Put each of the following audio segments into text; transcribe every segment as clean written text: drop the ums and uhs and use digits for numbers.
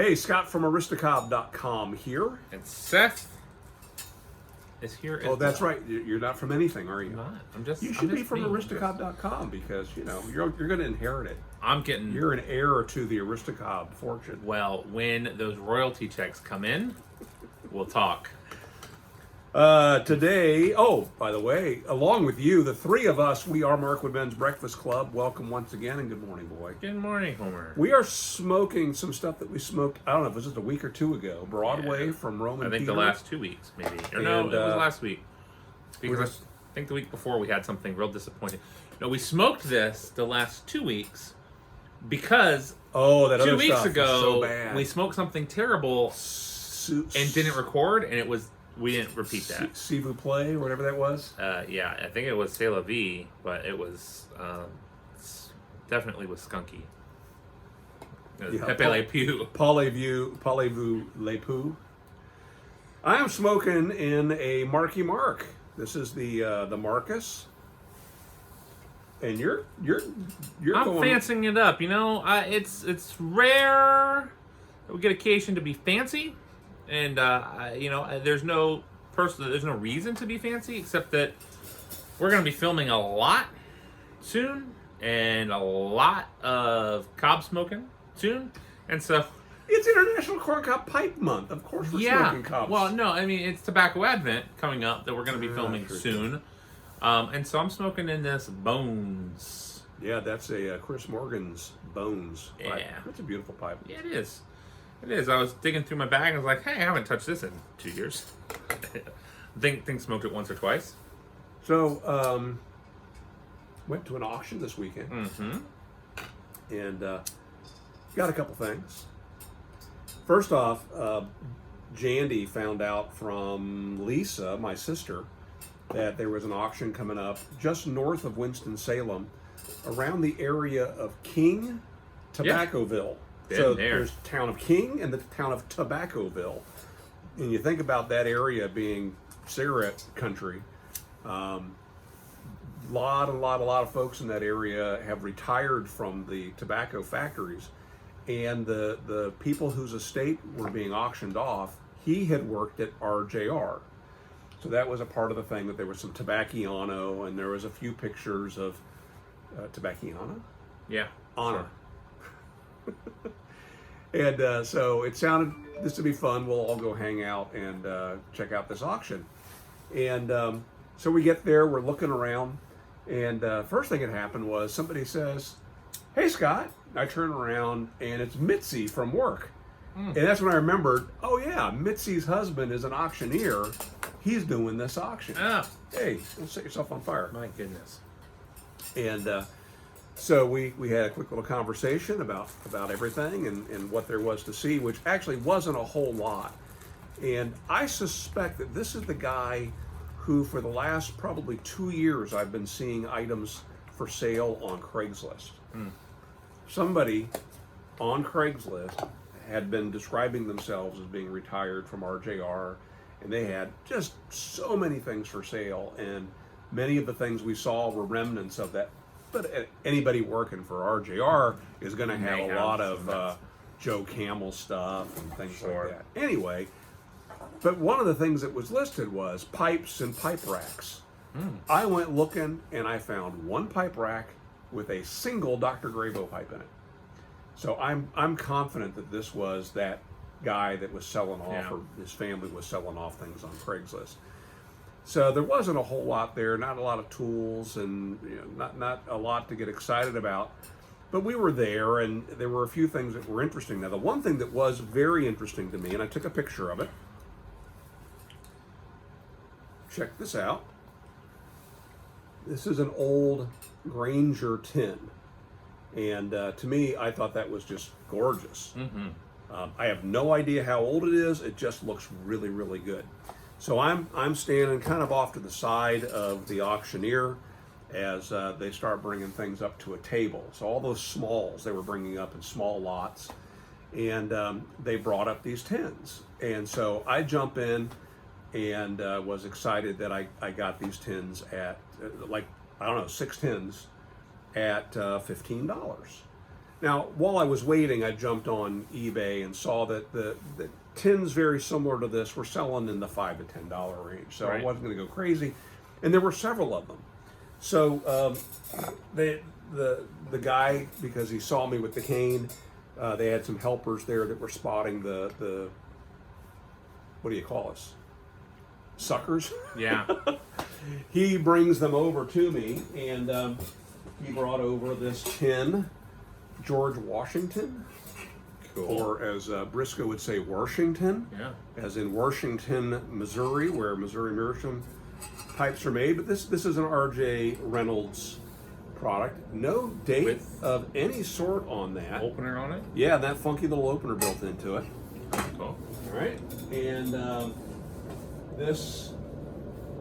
Hey, Scott from Aristocob.com here. And Seth is here. Oh, that's right. You're not from anything, are you? I'm not. I'm just. You should be from Aristocob.com because you're going to inherit it. I'm getting. You're an heir to the Aristocob fortune. Well, when those royalty checks come in, we'll talk. Today, by the way, along with you, the three of us, we are Markwood Men's Breakfast Club. Welcome once again, and good morning, boy. Good morning, Homer. We are smoking some stuff that we smoked, I don't know if it was just a week or two ago. Broadway from Roman I think Peter. the last 2 weeks, maybe. Or no, it was last week. Because I think the week before we had something real disappointing. No, we smoked this the last 2 weeks because that 2 other weeks stuff ago was so bad. we smoked something terrible and didn't record, and we didn't repeat that. S'il vous plaît, or whatever that was. Yeah, I think it was C'est la vie, but it was definitely was skunky. It was Pepe Le Pew. Parlez-vous le Pew. I am smoking in a Marky Mark. This is the Marcus, and you're I'm going... fancying it up. It's rare that we get occasion to be fancy. And there's no reason to be fancy except that we're going to be filming a lot soon and a lot of cob smoking soon, and so it's International Corncob Pipe Month. Of course, we're smoking cobs. Well, no, I mean it's Tobacco Advent coming up that we're going to be filming soon, and so I'm smoking in this Bones. Yeah, that's a Chris Morgan's Bones. Yeah, pipe. That's a beautiful pipe. Yeah, it is. It is. I was digging through my bag and I was like, hey, I haven't touched this in 2 years. think smoked it once or twice. So, went to an auction this weekend. Mm-hmm. And got a couple things. First off, Jandy found out from Lisa, my sister, that there was an auction coming up just north of Winston-Salem around the area of King, Tobaccoville. So there's the town of King and the town of Tobaccoville. And you think about that area being cigarette country. Lot of folks in that area have retired from the tobacco factories. And the people whose estate were being auctioned off, he had worked at RJR. So that was a part of the thing, that there was some Tobacciano, and there was a few pictures of Tobacciana? Yeah. Honor. Sure. And so it sounded this to be fun. We'll all go hang out and check out this auction. And so we get there, we're looking around, and first thing that happened was somebody says, "Hey, Scott." I turn around, and it's Mitzi from work. And that's when I remembered, oh yeah, Mitzi's husband is an auctioneer. He's doing this auction. Oh. Hey, don't set yourself on fire. My goodness. And so we had a quick little conversation about everything and what there was to see, which actually wasn't a whole lot. And I suspect that this is the guy who, for the last probably 2 years, I've been seeing items for sale on Craigslist. Somebody on Craigslist had been describing themselves as being retired from RJR, and they had just so many things for sale, and many of the things we saw were remnants of that. But anybody working for RJR is going to have a lot of Joe Camel stuff and things like that. Anyway, but one of the things that was listed was pipes and pipe racks. I went looking, and I found one pipe rack with a single Dr. Gravo pipe in it. So I'm confident that this was that guy that was selling off, or his family was selling off things on Craigslist. So there wasn't a whole lot there, not a lot of tools, and not a lot to get excited about. But we were there, and there were a few things that were interesting. Now, the one thing that was very interesting to me, and I took a picture of it. Check this out. This is an old Granger tin. And to me, I thought that was just gorgeous. I have no idea how old it is. It just looks really, really good. So I'm standing kind of off to the side of the auctioneer as they start bringing things up to a table. So all those smalls they were bringing up in small lots, and they brought up these tins. And so I jump in and was excited that I got these tins at 6 tins at $15. Now, while I was waiting, I jumped on eBay and saw that the tins very similar to this were selling in the $5 to $10 range. So I Right. wasn't going to go crazy, and there were several of them. So the guy, because he saw me with the cane, they had some helpers there that were spotting the what do you call us? Suckers. Yeah. He brings them over to me, and he brought over this tin, George Washington, Cool. or as Briscoe would say, Washington, Yeah. as in Washington, Missouri, where Missouri Meerschaum pipes are made. But this is an R.J. Reynolds product. No date With- of any sort on that. Opener on it. Yeah, that funky little opener built into it. Cool. All right, and this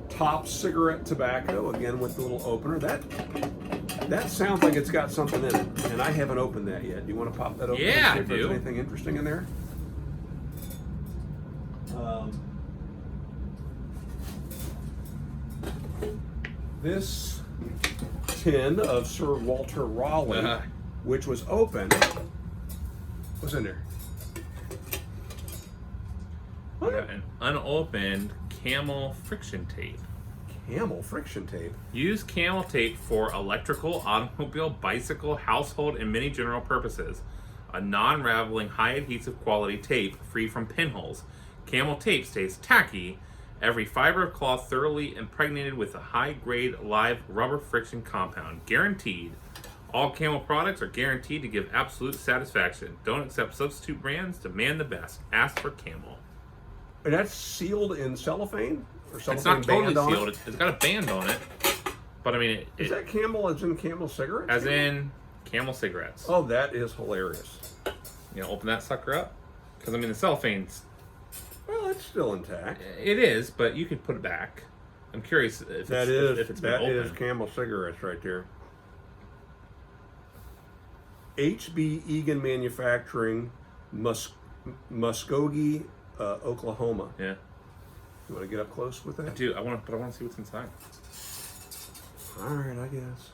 top cigarette tobacco, again with the little opener. That sounds like it's got something in it, and I haven't opened that yet. Do you want to pop that open? Yeah, and see if I there's do. anything interesting in there? This tin of Sir Walter Raleigh, Uh-huh. which was open, what's in there? We got an unopened Camel friction tape. Camel friction tape. Use Camel tape for electrical, automobile, bicycle, household, and many general purposes. A non-raveling, high adhesive quality tape free from pinholes. Camel tape stays tacky. Every fiber of cloth thoroughly impregnated with a high-grade live rubber friction compound. Guaranteed. All Camel products are guaranteed to give absolute satisfaction. Don't accept substitute brands. Demand the best. Ask for Camel. And that's sealed in cellophane? Or cellophane It's not totally band on sealed. it? It's got a band on it. But I mean, Is that Camel as in Camel cigarettes? as in Camel cigarettes. Oh, that is hilarious. You know, open that sucker up. Because I mean, the cellophane's, Well, it's still intact. it is, but you could put it back. I'm curious if it's been That open. is Camel cigarettes right there. HB Egan Manufacturing, Muskogee, Oklahoma. Yeah, You want to get up close with I that? do. I want to see what's inside. All right, I guess.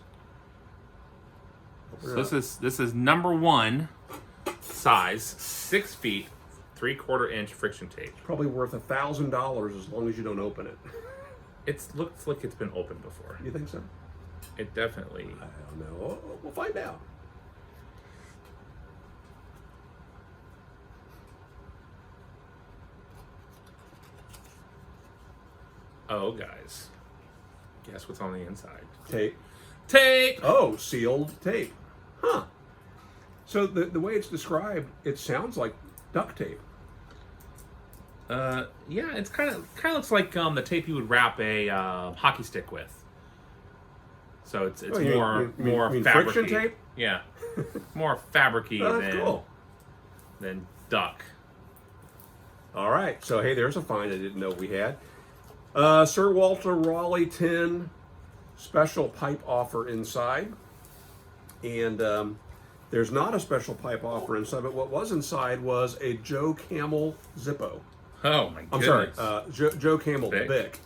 Open So it up. this is number one size, 6 feet, 3/4 inch friction tape. Probably worth $1,000 as long as you don't open it. It looks like it's been opened before. You think so? It definitely. I don't know. We'll find out. Oh, guys, guess what's on the inside? Tape. Tape. Oh, sealed tape. Huh. So the way it's described, it sounds like duct tape. Yeah, it's kind of looks like the tape you would wrap a hockey stick with. So it's Oh, you more mean fabricy. friction tape? Yeah, more fabricy Oh, that's than cool. than duck. All right. So hey, there's a find I didn't know we had. Sir Walter Raleigh tin special pipe offer inside, and there's not a special pipe offer inside, but what was inside was a Joe Camel Zippo. Oh my I'm goodness! sorry, Joe Camel Bic. Bic,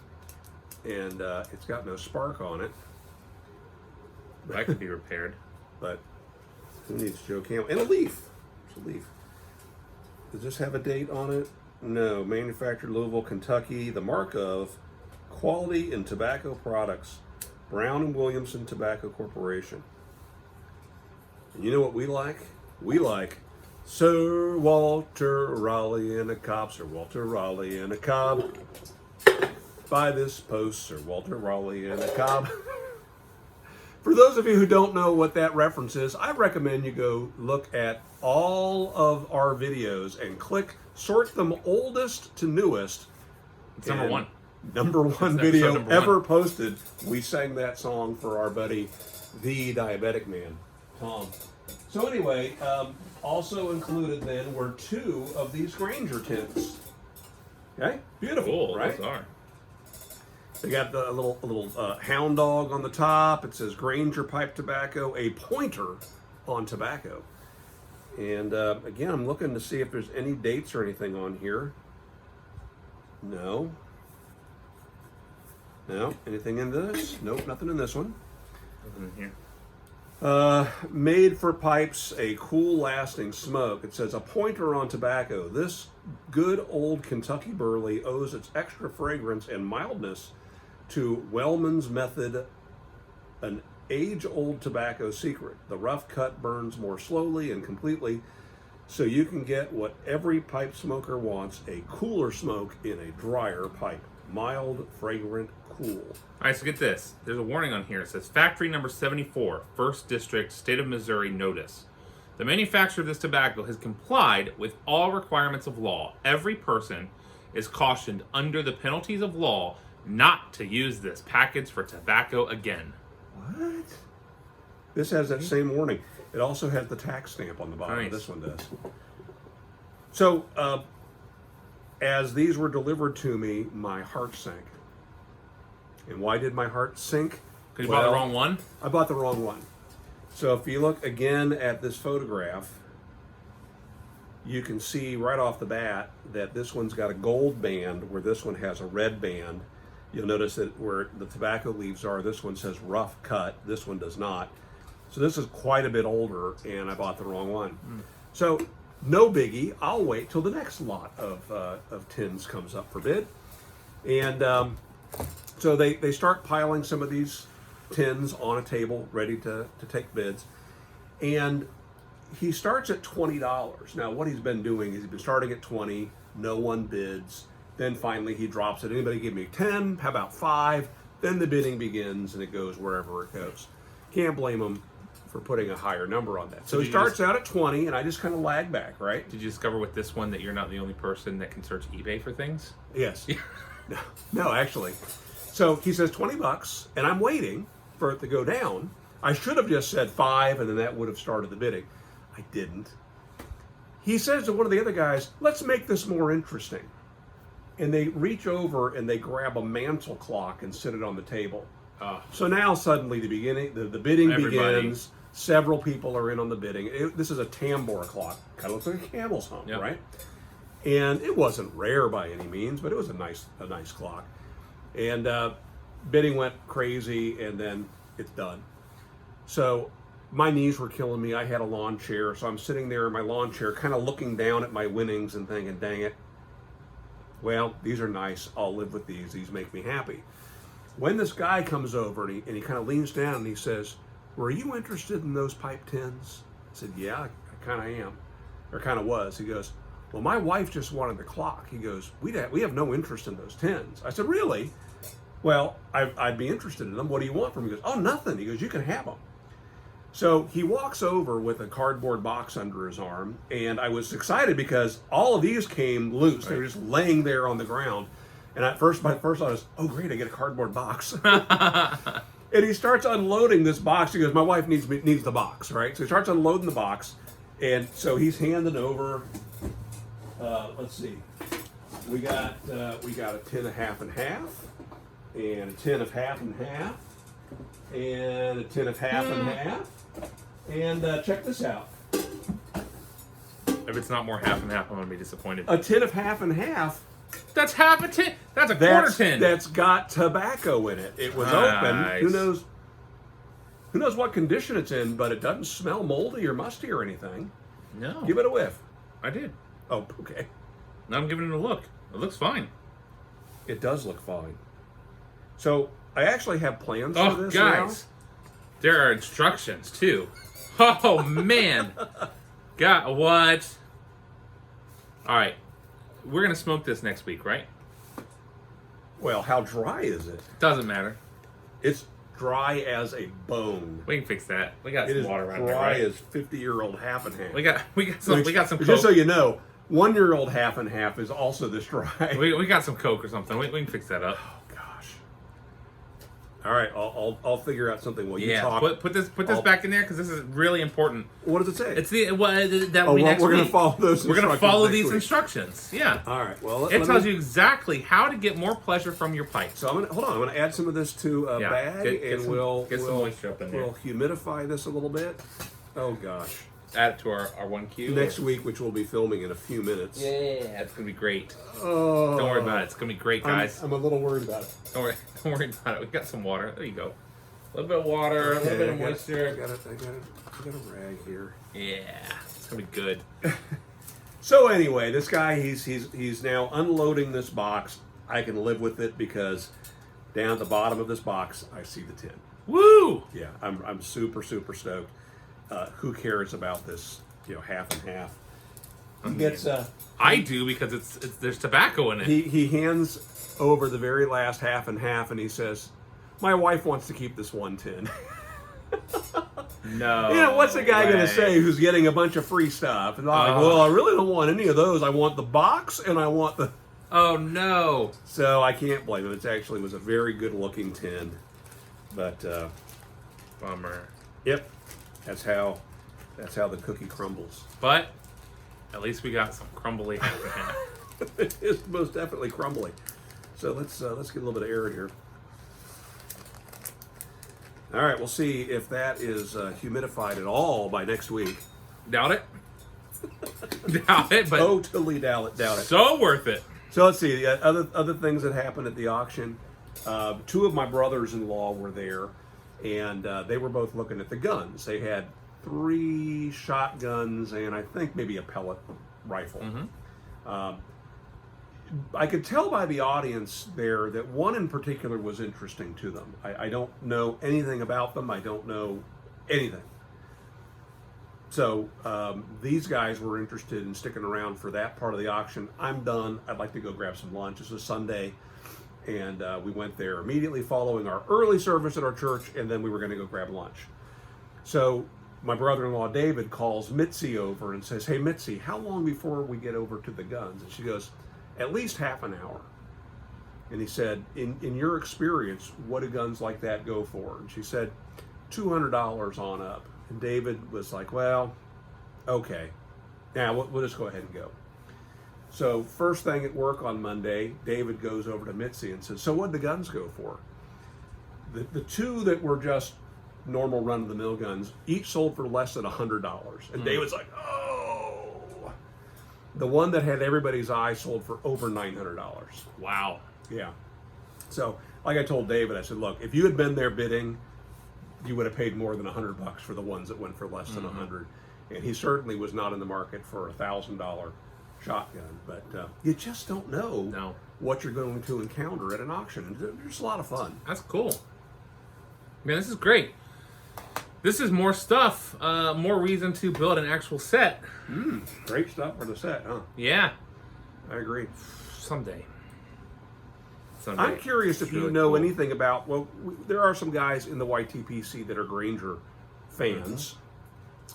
and it's got no spark on it. That could be repaired. But who needs Joe Camel? And a leaf. It's a leaf. Does this have a date on it? No. Manufactured Louisville, Kentucky. The mark of Quality in Tobacco Products. Brown and Williamson Tobacco Corporation. And you know what we like? We like Sir Walter Raleigh and a cob. Sir Walter Raleigh and a cob. By this post, Sir Walter Raleigh and a cob. For those of you who don't know what that reference is, I recommend you go look at all of our videos and sort them oldest to newest. It's number And one. Number one It's episode video number ever one. posted. We sang that song for our buddy, the Diabetic Man, Tom. So anyway, also included then were 2 of these Granger tins. Okay, beautiful, Cool. right? Those are. They got the little hound dog on the top. It says Granger pipe tobacco, a pointer on tobacco. And again, I'm looking to see if there's any dates or anything on here. No. No. Anything in this? Nope, nothing in this one. Nothing in here. Made for pipes, a cool lasting smoke. It says a pointer on tobacco. This good old Kentucky burley owes its extra fragrance and mildness to Wellman's method, an age-old tobacco secret. The rough cut burns more slowly and completely, so you can get what every pipe smoker wants, a cooler smoke in a drier pipe. Mild, fragrant, cool. All right, so get this. There's a warning on here. It says factory number 74, 1st District, State of Missouri notice. The manufacturer of this tobacco has complied with all requirements of law. Every person is cautioned under the penalties of law not to use this package for tobacco again. What? This has that same warning. It also has the tax stamp on the bottom. Nice. This one does. So, as these were delivered to me, my heart sank. And why did my heart sink? Because you bought the wrong one? I bought the wrong one. So if you look again at this photograph, you can see right off the bat that this one's got a gold band where this one has a red band. You'll notice that where the tobacco leaves are, this one says rough cut, this one does not. So this is quite a bit older, and I bought the wrong one. So no biggie, I'll wait till the next lot of tins comes up for bid. And so they start piling some of these tins on a table ready to take bids. And he starts at $20. Now what he's been doing is he's been starting at 20, no one bids. Then finally he drops it. Anybody give me 10? How about 5? Then the bidding begins and it goes wherever it goes. Can't blame him for putting a higher number on that. So he starts out at 20 and I just kind of lag back, right? Did you discover with this one that you're not the only person that can search eBay for things? Yes. No, actually. So he says $20 and I'm waiting for it to go down. I should have just said 5 and then that would have started the bidding. I didn't. He says to one of the other guys, let's make this more interesting. And they reach over and they grab a mantle clock and sit it on the table. So now suddenly the bidding begins. Several people are in on the bidding. This is a tambour clock. Kind of looks like a camel's hump, right? And it wasn't rare by any means, but it was a nice clock. And bidding went crazy, and then it's done. So my knees were killing me. I had a lawn chair, so I'm sitting there in my lawn chair, kind of looking down at my winnings and thinking, dang it. Well, these are nice. I'll live with these. These make me happy. When this guy comes over and he kind of leans down and he says, were you interested in those pipe tins? I said, yeah, I kind of am. Or kind of was. He goes, well, my wife just wanted the clock. He goes, we have no interest in those tins. I said, really? Well, I'd be interested in them. What do you want from me? He goes, oh, nothing. He goes, you can have them. So he walks over with a cardboard box under his arm, and I was excited because all of these came loose. They were just laying there on the ground. And my first thought was, oh, great, I get a cardboard box. And he starts unloading this box. He goes, my wife needs the box, right? So he starts unloading the box. And so he's handing over, let's see, we got a tin of half and half, and a tin of half and half, and a tin of half and half. And check this out. If it's not more half and half, I'm going to be disappointed. A tin of half and half. That's half a tin. That's a quarter tin. That's got tobacco in it. It was open. Who knows what condition it's in, but it doesn't smell moldy or musty or anything. No. Give it a whiff. I did. Oh, okay. Now I'm giving it a look. It looks fine. It does look fine. So I actually have plans for this guys. There are instructions too. Oh man. God, what? All right. We're going to smoke this next week, right? Well, how dry is it? Doesn't matter. It's dry as a bone. We can fix that. We got it some water around there, there, right? It is dry as 50-year-old half and half. We got some Coke. Just so you know, 1-year-old half and half is also this dry. We got some Coke or something. We can fix that up. Oh gosh. All right, I'll figure out something while you talk. Put this back in there because this is really important. What does it say? It's the that we're next going week. to follow those. We're going to follow these week. Instructions. Yeah. All right. Well, it tells you exactly how to get more pleasure from your pipes. So I'm going to add some of this to a bag, and we'll get some moisture up in there. We'll humidify this a little bit. Oh gosh. Add it to our 1Q. Next week, which we'll be filming in a few minutes. Yeah, it's going to be great. Oh. Don't worry about it. It's going to be great, guys. I'm a little worried about it. Don't worry about it. We got some water. There you go. A little bit of water, a little bit of I moisture. got a rag here. Yeah, it's gonna be good. So anyway, this guy, he's now unloading this box. I can live with it because down at the bottom of this box, I see the tin. Woo! Yeah, I'm super stoked. Who cares about this? Half and half. He gets I do because it's there's tobacco in it. he hands over the very last half and half, and he says, "My wife wants to keep this one tin." No. What's a guy going to way. say who's getting a bunch of free stuff? And like, well, I really don't want any of those. I want the box, and I want the. Oh no. So I can't blame him. It actually was a very good-looking tin, but Bummer. yep, that's how the cookie crumbles. But at least we got some crumbly half and half. It is most definitely crumbly. So let's get a little bit of air in here. All right, we'll see if that is humidified at all by next week. Doubt it. Doubt it, but Totally doubt it. so worth it. So let's see the other things that happened at the auction. Two of my brothers-in-law were there, and they were both looking at the guns. They had 3 shotguns and I think maybe a pellet rifle. I could tell by the audience there that one in particular was interesting to them. I don't know anything about them. I don't know anything. So these guys were interested in sticking around for that part of the auction. I'm done. I'd like to go grab some lunch. It's a Sunday, and we went there immediately following our early service at our church, and then we were going to go grab lunch. So my brother-in-law David calls Mitzi over and says, "Hey Mitzi, how long before we get over to the guns?" And she goes, "At least half an hour." And he said, in your experience, what do guns like that go for? And she said, $200 on up. And David was like, well, okay. Now we'll just go ahead and go. So first thing at work on Monday, David goes over to Mitzi and says, so what did the guns go for? The 2 that were just normal run-of-the-mill guns, each sold for less than $100. And David's like, oh. The one that had everybody's eye sold for over $900. Wow. Yeah. So, like I told David, I said, look, if you had been there bidding, you would have paid more than $100 for the ones that went for less than $100. And he certainly was not in the market for a $1,000 shotgun. But you just don't know what you're going to encounter at an auction. It's a lot of fun. That's cool. Man, this is great. This is more stuff, more reason to build an actual set. Great stuff for the set, huh? Yeah. I agree. Someday. I'm curious if It's you really know cool. anything about, there are some guys in the YTPC that are Granger fans.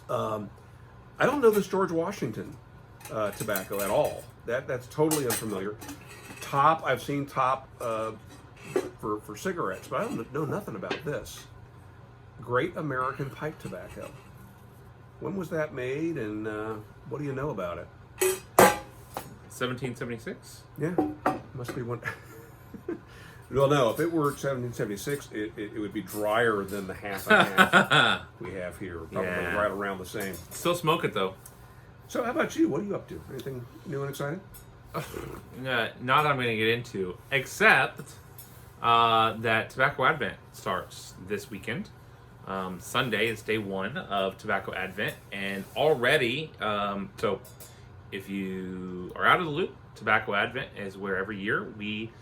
I don't know this George Washington tobacco at all. That's totally unfamiliar. Top, I've seen Top for cigarettes, but I don't know nothing about this. Great American Pipe Tobacco. When was that made, and what do you know about it? 1776? Yeah, must be one. Well, no, if it were 1776, it would be drier than the half and half we have here. Probably right around the same. Still smoke it though. So how about you? What are you up to? Anything new and exciting? Not that I'm going to get into, except that Tobacco Advent starts this weekend. Sunday is day 1 of Tobacco Advent, and already, so if you are out of the loop, Tobacco Advent is where every year we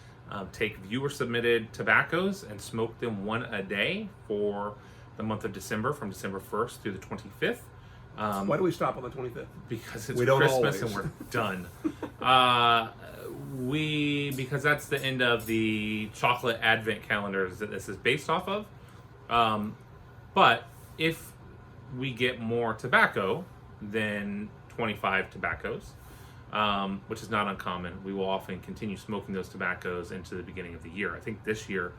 take viewer-submitted tobaccos and smoke them 1 a day for the month of December, from December 1st through the 25th. Why do we stop on the 25th? Because it's We don't Christmas always. and we're done. Because that's the end of the chocolate Advent calendars that this is based off of. But if we get more tobacco than 25 tobaccos, which is not uncommon, we will often continue smoking those tobaccos into the beginning of the year. I think this year,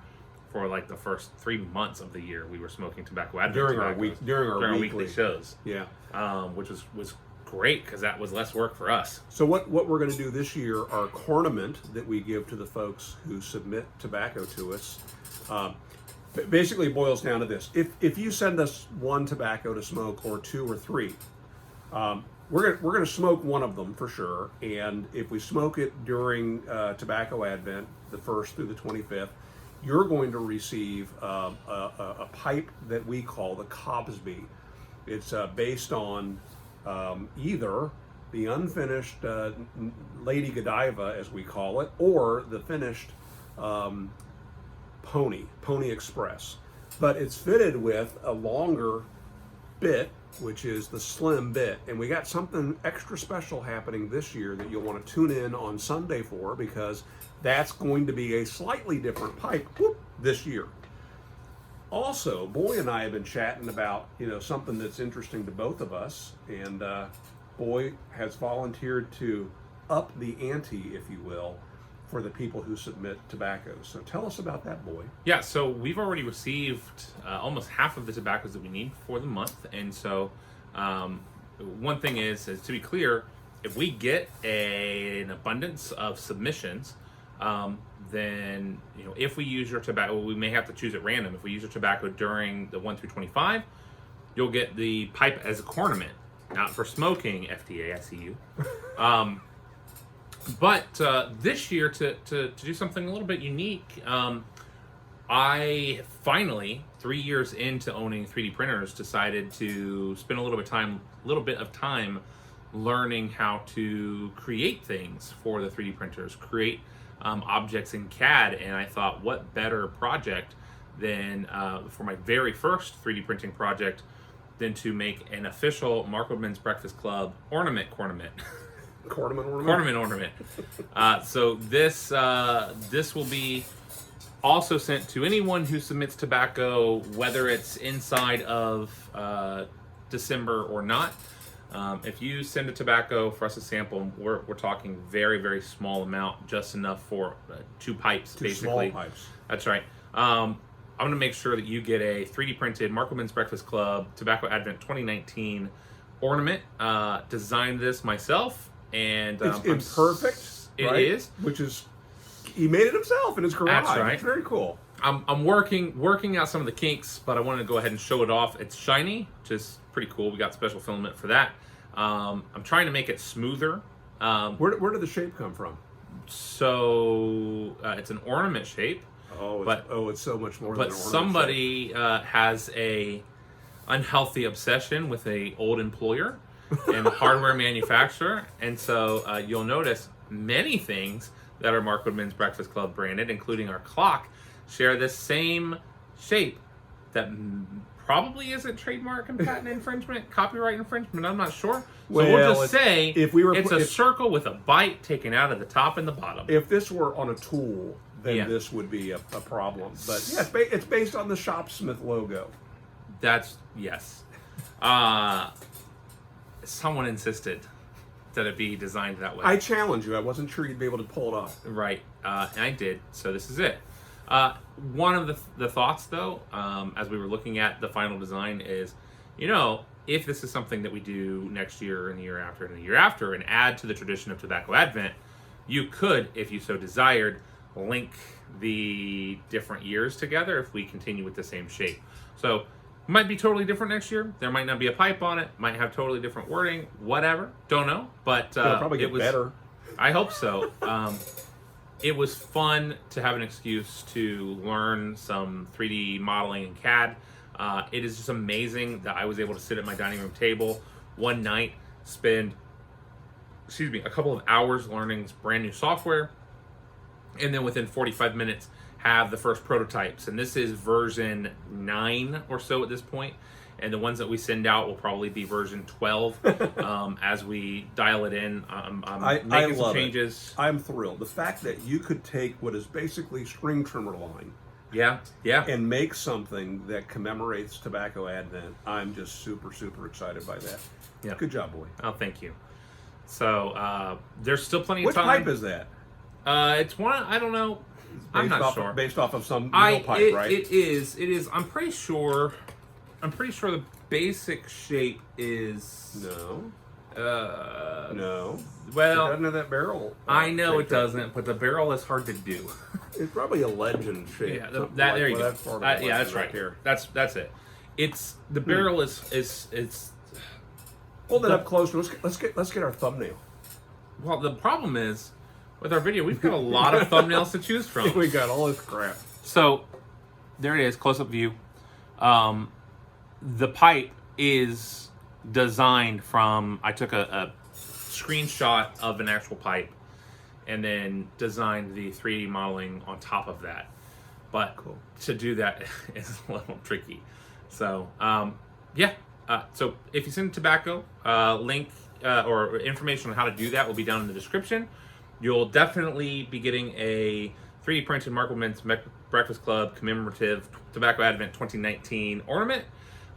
for like the first 3 months of the year, we were smoking Tobacco Advent During our weekly weekly shows. Yeah. Which was great because that was less work for us. So what we're going to do this year, our Ornament that we give to the folks who submit tobacco to us, basically boils down to this: if you send us 1 tobacco to smoke, or 2 or 3, we're going to smoke one of them for sure. And if we smoke it during Tobacco Advent, the 1st through the 25th, you're going to receive a pipe that we call the Cobsby. It's based on either the unfinished Lady Godiva, as we call it, or the finished Pony Express. But it's fitted with a longer bit, which is the slim bit. And we got something extra special happening this year that you'll want to tune in on Sunday for, because that's going to be a slightly different pipe this year. Also, Boy and I have been chatting about, something that's interesting to both of us, and Boy has volunteered to up the ante, if you will, for the people who submit tobaccos. So tell us about that, Boy. Yeah, so we've already received almost half of the tobaccos that we need for the month, and so one thing is to be clear, if we get an abundance of submissions, then if we use your tobacco, we may have to choose at random. If we use your tobacco during the 1 through 25, you'll get the pipe as a ornament, not for smoking. FDA, I see you. But this year, to do something a little bit unique, I finally, 3 years into owning 3D printers, decided to spend a little bit of time learning how to create things for the 3D printers, create objects in CAD, and I thought, what better project than for my very first 3D printing project than to make an official Mark Woodman's Breakfast Club ornament. So this will be also sent to anyone who submits tobacco, whether it's inside of December or not. If you send a tobacco for us to sample, we're talking very, very small amount, just enough for 2 pipes, basically. Small pipes. That's right. I'm going to make sure that you get a 3D printed Mark Woodman's Breakfast Club Tobacco Advent 2019 ornament. Designed this myself, and it's imperfect. It right? is. Which is, he made it himself in his garage. That's right. It's very cool. I'm working out some of the kinks, but I wanted to go ahead and show it off. It's shiny, which is pretty cool. We got special filament for that. I'm trying to make it smoother. Where did the shape come from? So it's an ornament shape. It's so much more than an ornament. But somebody has a unhealthy obsession with a old employer and a hardware manufacturer, and so you'll notice many things that are Mark Woodman's Breakfast Club branded, including our clock, share the same shape that probably isn't trademark and patent infringement, copyright infringement. I'm not sure. So we'll just say it's a circle with a bite taken out of the top and the bottom. If this were on a tool, then this would be a problem. But yeah, it's based on the Shopsmith logo. Yes. Someone insisted that it be designed that way. I challenge you. I wasn't sure you'd be able to pull it off. Right. And I did. So this is it. One of the thoughts, though, as we were looking at the final design is, if this is something that we do next year and the year after and the year after and add to the tradition of Tobacco Advent, you could, if you so desired, link the different years together if we continue with the same shape. So it might be totally different next year. There might not be a pipe on it. Might have totally different wording. Whatever. Don't know. But it'll probably get better. I hope so. It was fun to have an excuse to learn some 3D modeling in CAD. It is just amazing that I was able to sit at my dining room table one night, spend, a couple of hours learning brand new software, and then within 45 minutes have the first prototypes. And this is version 9 or so at this point. And the ones that we send out will probably be version 12 as we dial it in. I'm making some changes. I'm thrilled. The fact that you could take what is basically string trimmer line, and make something that commemorates Tobacco Advent, I'm just super, super excited by that. Yeah. Good job, Boy. Oh, thank you. So there's still plenty of time. Which pipe is that? It's one, I don't know. I'm not sure. Based off of some real pipe, right? It is. I'm pretty sure the basic shape is... No. No. Well, it doesn't have that barrel. I know it doesn't, but the barrel is hard to do. It's probably a legend shape. Yeah, there you go. That's right. Here. That's it. It's the barrel is. Hold it up close. Let's get our thumbnail. Well, the problem is with our video, we've got a lot of thumbnails to choose from. We got all this crap. So there it is, close-up view. The pipe is designed from, I took a screenshot of an actual pipe and then designed the 3D modeling on top of that. But to do that is a little tricky. So, yeah. So if you send tobacco, link or information on how to do that will be down in the description. You'll definitely be getting a 3D printed Markleman's Breakfast Club commemorative Tobacco Advent 2019 ornament.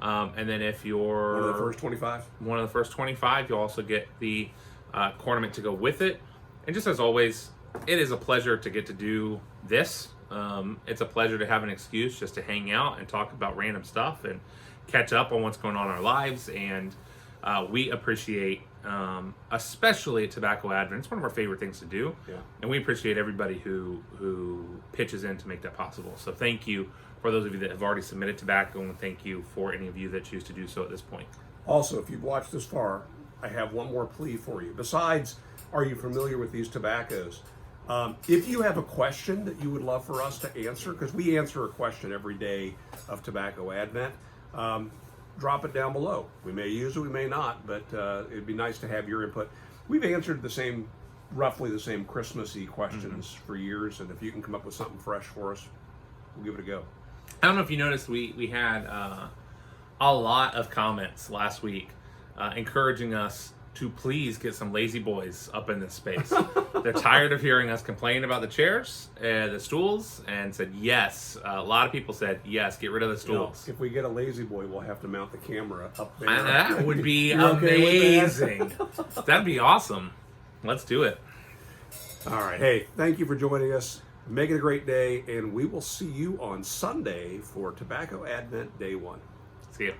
And then if you're one of the first 25, you'll also get the ornament to go with it. And just as always, it is a pleasure to get to do this. It's a pleasure to have an excuse just to hang out and talk about random stuff and catch up on what's going on in our lives. And we appreciate, especially at Tobacco Advent, it's one of our favorite things to do. Yeah. And we appreciate everybody who pitches in to make that possible. So thank you for those of you that have already submitted tobacco, and thank you for any of you that choose to do so at this point. Also, if you've watched this far, I have one more plea for you. Besides, are you familiar with these tobaccos? If you have a question that you would love for us to answer, because we answer a question every day of Tobacco Advent, drop it down below. We may use it, we may not, but it'd be nice to have your input. We've answered roughly the same Christmassy questions for years, and if you can come up with something fresh for us, we'll give it a go. I don't know if you noticed, we had a lot of comments last week encouraging us to please get some lazy boys up in this space. They're tired of hearing us complain about the chairs, the stools, and said yes. A lot of people said yes, get rid of the stools. If we get a lazy boy, we'll have to mount the camera up there. And that would be okay amazing. That'd be awesome. Let's do it. All right. Hey, thank you for joining us. Make it a great day, and we will see you on Sunday for Tobacco Advent Day 1. See you.